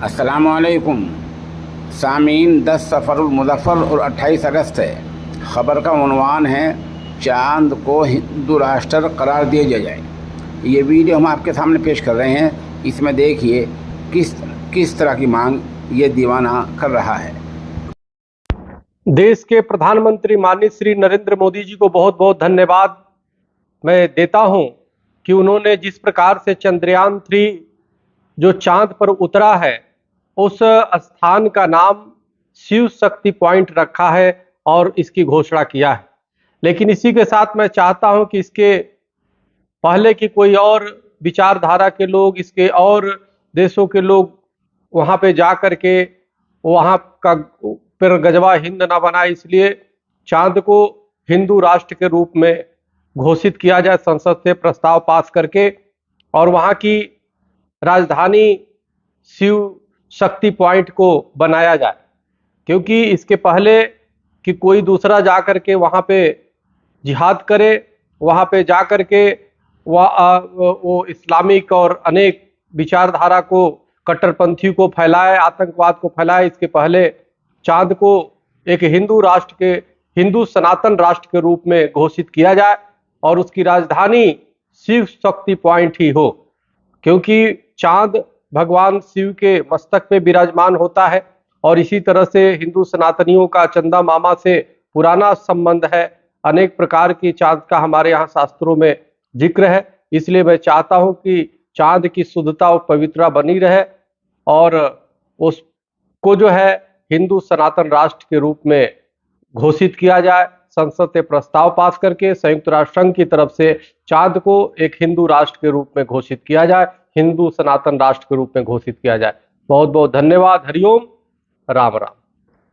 अस्सलामुअलैकुम सामीन। 10 सफ़रुल मुज़फ़्फ़र और 28 अगस्त है। ख़बर का उन्वान है चाँद को हिंदू राष्ट्र करार दिया जाए। ये वीडियो हम आपके सामने पेश कर रहे हैं। इसमें देखिए किस तरह की मांग ये दीवाना कर रहा है। देश के प्रधानमंत्री माननीय श्री नरेंद्र मोदी जी को बहुत बहुत धन्यवाद मैं देता हूं कि उन्होंने जिस प्रकार से चंद्रयान 3 जो चांद पर उतरा है उस स्थान का नाम शिव शक्ति पॉइंट रखा है और इसकी घोषणा किया है। लेकिन इसी के साथ मैं चाहता हूं कि इसके पहले की कोई और विचारधारा के लोग, इसके और देशों के लोग वहां पे जा करके वहां का फिर गजवा हिंद ना बनाए, इसलिए चांद को हिंदू राष्ट्र के रूप में घोषित किया जाए, संसद से प्रस्ताव पास करके, और वहां की राजधानी शिव शक्ति पॉइंट को बनाया जाए। क्योंकि इसके पहले कि कोई दूसरा जा करके वहां पे जिहाद करे, वहां पे जा करके वो इस्लामिक और अनेक विचारधारा को, कट्टरपंथी को फैलाए, आतंकवाद को फैलाए, इसके पहले चांद को एक हिंदू राष्ट्र के, हिंदू सनातन राष्ट्र के रूप में घोषित किया जाए और उसकी राजधानी शिव शक्ति पॉइंट ही हो। क्योंकि चांद भगवान शिव के मस्तक पे विराजमान होता है और इसी तरह से हिंदू सनातनियों का चंदा मामा से पुराना संबंध है। अनेक प्रकार की चांद का हमारे यहाँ शास्त्रों में जिक्र है। इसलिए मैं चाहता हूं कि चांद की शुद्धता और पवित्रता बनी रहे और उसको जो है हिंदू सनातन राष्ट्र के रूप में घोषित किया जाए। संसद से प्रस्ताव पास करके संयुक्त राष्ट्र संघ की तरफ से चांद को एक हिंदू राष्ट्र के रूप में घोषित किया जाए, हिंदू सनातन राष्ट्र के रूप में घोषित किया जाए। बहुत बहुत धन्यवाद। हरिओम, राम राम।